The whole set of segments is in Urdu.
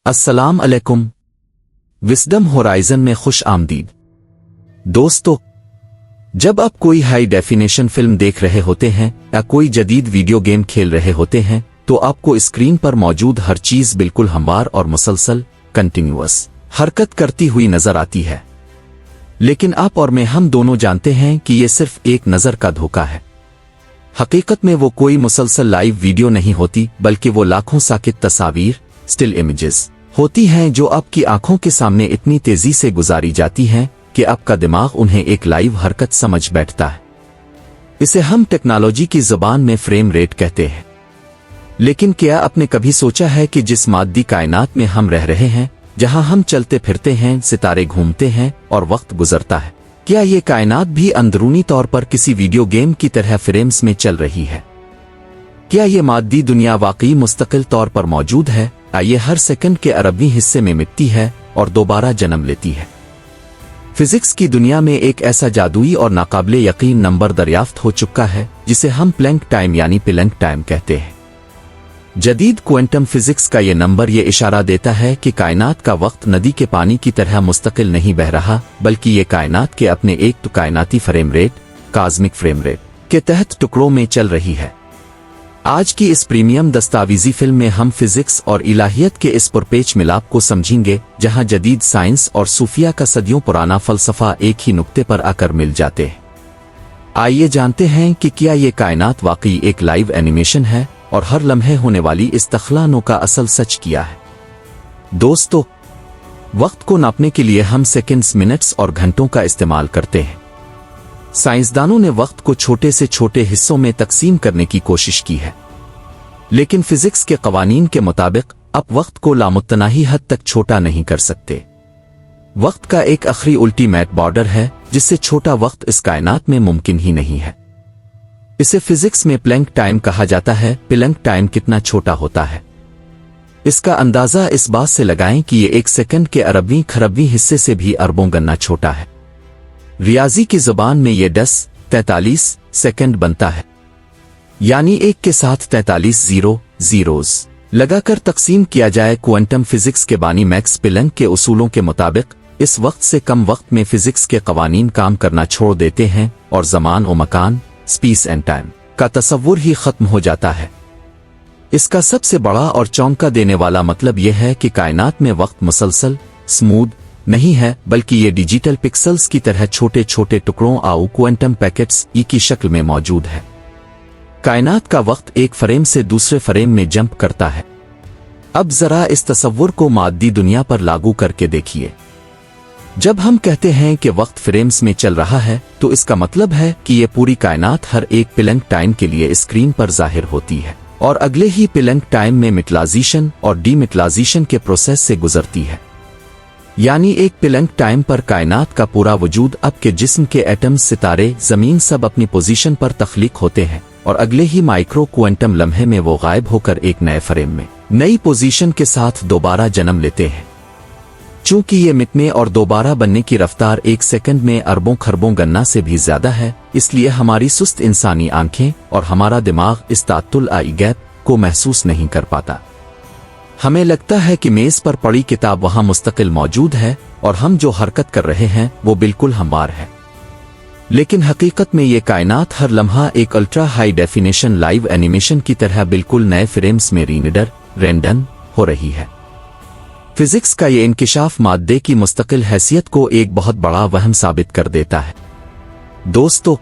السلام علیکم، وزڈم ہورائزن میں خوش آمدید۔ دوستو، جب آپ کوئی ہائی ڈیفینیشن فلم دیکھ رہے ہوتے ہیں یا کوئی جدید ویڈیو گیم کھیل رہے ہوتے ہیں تو آپ کو اسکرین پر موجود ہر چیز بالکل ہموار اور مسلسل کنٹینیوس حرکت کرتی ہوئی نظر آتی ہے، لیکن آپ اور میں ہم دونوں جانتے ہیں کہ یہ صرف ایک نظر کا دھوکہ ہے۔ حقیقت میں وہ کوئی مسلسل لائیو ویڈیو نہیں ہوتی، بلکہ وہ لاکھوں ساکت تصاویر اسٹل امیجز ہوتی ہیں جو آپ کی آنکھوں کے سامنے اتنی تیزی سے گزاری جاتی ہیں کہ آپ کا دماغ انہیں ایک لائیو حرکت سمجھ بیٹھتا ہے۔ اسے ہم ٹیکنالوجی کی زبان میں فریم ریٹ کہتے ہیں۔ لیکن کیا آپ نے کبھی سوچا ہے کہ جس مادی کائنات میں ہم رہ رہے ہیں، جہاں ہم چلتے پھرتے ہیں، ستارے گھومتے ہیں اور وقت گزرتا ہے، کیا یہ کائنات بھی اندرونی طور پر کسی ویڈیو گیم کی طرح فریمز میں چل رہی ہے؟ کیا یہ مادی دنیا واقعی مستقل طور پر موجود ہے؟ یہ ہر سیکنڈ کے اربویں حصے میں مٹتی ہے اور دوبارہ جنم لیتی ہے۔ فزکس کی دنیا میں ایک ایسا جادوئی اور ناقابل یقین نمبر دریافت ہو چکا ہے جسے ہم پلینک ٹائم یعنی پلنک ٹائم کہتے ہیں۔ جدید کوانٹم فزکس کا یہ نمبر یہ اشارہ دیتا ہے کہ کائنات کا وقت ندی کے پانی کی طرح مستقل نہیں بہہ رہا، بلکہ یہ کائنات کے اپنے ایک تو کائناتی frame rate, cosmic frame rate کے تحت ٹکڑوں میں چل رہی ہے۔ آج کی اس پریمیم دستاویزی فلم میں ہم فزکس اور الہیت کے اس پرپیچ ملاپ کو سمجھیں گے، جہاں جدید سائنس اور صوفیہ کا صدیوں پرانا فلسفہ ایک ہی نقطے پر آ کر مل جاتے ہیں۔ آئیے جانتے ہیں کہ کیا یہ کائنات واقعی ایک لائیو اینیمیشن ہے اور ہر لمحے ہونے والی استخلانوں کا اصل سچ کیا ہے۔ دوستو، وقت کو ناپنے کے لیے ہم سیکنڈز، منٹس اور گھنٹوں کا استعمال کرتے ہیں۔ سائنسدانوں نے وقت کو چھوٹے سے چھوٹے حصوں میں تقسیم کرنے کی کوشش کی ہے، لیکن فزکس کے قوانین کے مطابق آپ وقت کو لامتناہی حد تک چھوٹا نہیں کر سکتے۔ وقت کا ایک آخری الٹیمیٹ بارڈر ہے جس سے چھوٹا وقت اس کائنات میں ممکن ہی نہیں ہے۔ اسے فزکس میں پلنک ٹائم کہا جاتا ہے۔ پلنک ٹائم کتنا چھوٹا ہوتا ہے، اس کا اندازہ اس بات سے لگائیں کہ یہ ایک سیکنڈ کے اربویں کھربویں حصے سے بھی اربوں گنا چھوٹا ہے۔ ریاضی کی زبان میں یہ 1043 سیکنڈ بنتا ہے، یعنی ایک کے ساتھ 43 زیروز لگا کر تقسیم کیا جائے۔ کوانٹم فزکس کے بانی میکس پلنک کے اصولوں کے مطابق اس وقت سے کم وقت میں فزکس کے قوانین کام کرنا چھوڑ دیتے ہیں اور زمان و مکان، اسپیس اینڈ ٹائم کا تصور ہی ختم ہو جاتا ہے۔ اس کا سب سے بڑا اور چونکا دینے والا مطلب یہ ہے کہ کائنات میں وقت مسلسل اسموتھ نہیں ہے، بلکہ یہ ڈیجیٹل پکسلز کی طرح چھوٹے چھوٹے ٹکڑوں کوانٹم پیکٹس کی شکل میں موجود ہے۔ کائنات کا وقت ایک فریم سے دوسرے فریم میں جمپ کرتا ہے۔ اب ذرا اس تصور کو مادی دنیا پر لاگو کر کے دیکھیے۔ جب ہم کہتے ہیں کہ وقت فریمز میں چل رہا ہے تو اس کا مطلب ہے کہ یہ پوری کائنات ہر ایک پلنک ٹائم کے لیے اسکرین پر ظاہر ہوتی ہے اور اگلے ہی پلنک ٹائم میں میٹلائزیشن اور ڈی میٹلائزیشن کے پروسیس سے گزرتی ہے۔ یعنی ایک پلنک ٹائم پر کائنات کا پورا وجود، اب کے جسم کے ایٹمز، ستارے، زمین سب اپنی پوزیشن پر تخلیق ہوتے ہیں اور اگلے ہی مائکرو کوانٹم لمحے میں وہ غائب ہو کر ایک نئے فریم میں نئی پوزیشن کے ساتھ دوبارہ جنم لیتے ہیں۔ چونکہ یہ مٹنے اور دوبارہ بننے کی رفتار ایک سیکنڈ میں اربوں کھربوں گنا سے بھی زیادہ ہے، اس لیے ہماری سست انسانی آنکھیں اور ہمارا دماغ اس تعطل گیپ کو محسوس نہیں کر پاتا۔ ہمیں لگتا ہے کہ میز پر پڑی کتاب وہاں مستقل موجود ہے اور ہم جو حرکت کر رہے ہیں وہ بالکل ہموار ہے، لیکن حقیقت میں یہ کائنات ہر لمحہ ایک ultra high definition live animation کی طرح بالکل نئے فریمز میں رینڈن ہو رہی ہے۔ فزکس کا یہ انکشاف مادے کی مستقل حیثیت کو ایک بہت بڑا وہم ثابت کر دیتا ہے۔ دوستو،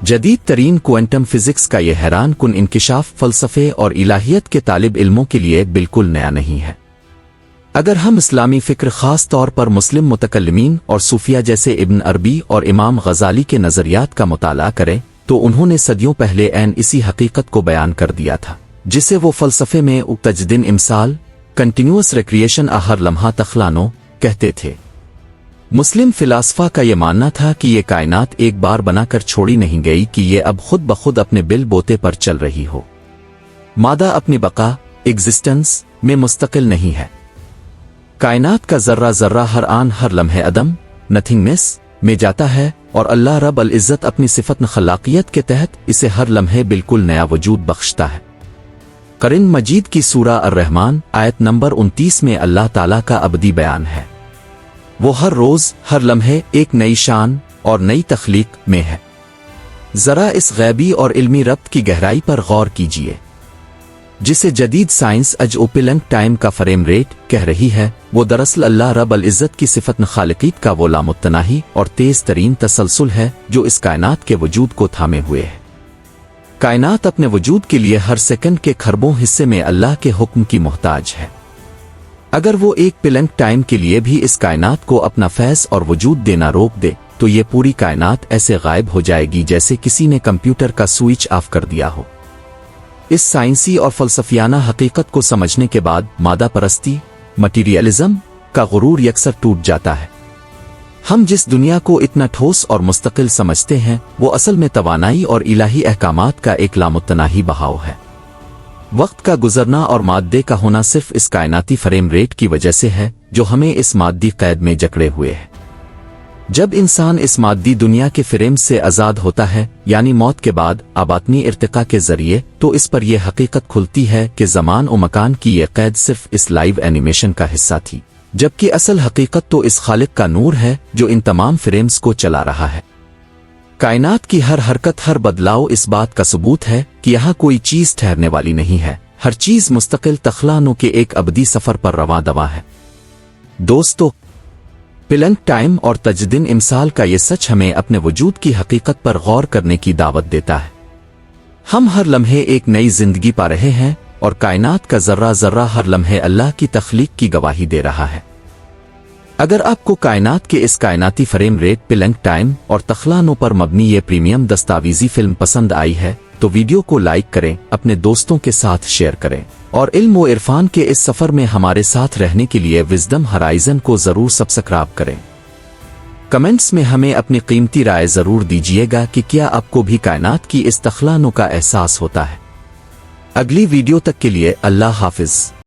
جدید ترین کوانٹم فزکس کا یہ حیران کن انکشاف فلسفے اور الہیت کے طالب علموں کے لیے بالکل نیا نہیں ہے۔ اگر ہم اسلامی فکر، خاص طور پر مسلم متکلمین اور صوفیہ جیسے ابن عربی اور امام غزالی کے نظریات کا مطالعہ کریں تو انہوں نے صدیوں پہلے اسی حقیقت کو بیان کر دیا تھا جسے وہ فلسفے میں تجدید امثال، کنٹینیوس ریکریشن، ہر لمحہ تخلانو کہتے تھے۔ مسلم فلاسفہ کا یہ ماننا تھا کہ یہ کائنات ایک بار بنا کر چھوڑی نہیں گئی کہ یہ اب خود بخود اپنے بل بوتے پر چل رہی ہو۔ مادہ اپنی بقا، ایگزسٹنس میں مستقل نہیں ہے۔ کائنات کا ذرہ ذرہ ہر آن ہر لمحے عدم، نتھنگنس میں جاتا ہے اور اللہ رب العزت اپنی صفت خلاقیت کے تحت اسے ہر لمحے بالکل نیا وجود بخشتا ہے۔ قرآن مجید کی سورہ الرحمن آیت نمبر 29 میں اللہ تعالیٰ کا ابدی بیان ہے۔ وہ ہر روز ہر لمحے ایک نئی شان اور نئی تخلیق میں ہے۔ ذرا اس غیبی اور علمی ربط کی گہرائی پر غور کیجیے، جسے جدید سائنس اجوپلنگ ٹائم کا فریم ریٹ کہہ رہی ہے، وہ دراصل اللہ رب العزت کی صفت خالقیت کا وہ لامتناہی اور تیز ترین تسلسل ہے جو اس کائنات کے وجود کو تھامے ہوئے ہے۔ کائنات اپنے وجود کے لیے ہر سیکنڈ کے کھربوں حصے میں اللہ کے حکم کی محتاج ہے۔ اگر وہ ایک پلنگ ٹائم کے لیے بھی اس کائنات کو اپنا فیض اور وجود دینا روک دے تو یہ پوری کائنات ایسے غائب ہو جائے گی جیسے کسی نے کمپیوٹر کا سوئچ آف کر دیا ہو۔ اس سائنسی اور فلسفیانہ حقیقت کو سمجھنے کے بعد مادہ پرستی، مٹیریلزم کا غرور یکسر ٹوٹ جاتا ہے۔ ہم جس دنیا کو اتنا ٹھوس اور مستقل سمجھتے ہیں وہ اصل میں توانائی اور الہی احکامات کا ایک لامتناہی بہاؤ ہے۔ وقت کا گزرنا اور مادے کا ہونا صرف اس کائناتی فریم ریٹ کی وجہ سے ہے جو ہمیں اس مادی قید میں جکڑے ہوئے ہے۔ جب انسان اس مادی دنیا کے فریم سے آزاد ہوتا ہے، یعنی موت کے بعد آباطنی ارتقاء کے ذریعے، تو اس پر یہ حقیقت کھلتی ہے کہ زمان و مکان کی یہ قید صرف اس لائیو اینیمیشن کا حصہ تھی، جبکہ اصل حقیقت تو اس خالق کا نور ہے جو ان تمام فریمز کو چلا رہا ہے۔ کائنات کی ہر حرکت، ہر بدلاؤ اس بات کا ثبوت ہے کہ یہاں کوئی چیز ٹھہرنے والی نہیں ہے، ہر چیز مستقل تخلیقوں کے ایک ابدی سفر پر رواں دواں ہے۔ دوستو، پلنگ ٹائم اور تجدید امثال کا یہ سچ ہمیں اپنے وجود کی حقیقت پر غور کرنے کی دعوت دیتا ہے۔ ہم ہر لمحے ایک نئی زندگی پا رہے ہیں اور کائنات کا ذرہ ذرہ ہر لمحے اللہ کی تخلیق کی گواہی دے رہا ہے۔ اگر آپ کو کائنات کے اس کائناتی فریم ریٹ، پلنگ ٹائم اور تخلیقوں پر مبنی یہ پریمیم دستاویزی فلم پسند آئی ہے تو ویڈیو کو لائک کریں، اپنے دوستوں کے ساتھ شیئر کریں، اور علم و عرفان کے اس سفر میں ہمارے ساتھ رہنے کے لیے وزڈم ہرائزن کو ضرور سبسکرائب کریں۔ کمنٹس میں ہمیں اپنی قیمتی رائے ضرور دیجیے گا کہ کیا آپ کو بھی کائنات کی اس تخلیقوں کا احساس ہوتا ہے۔ اگلی ویڈیو تک کے لیے اللہ حافظ۔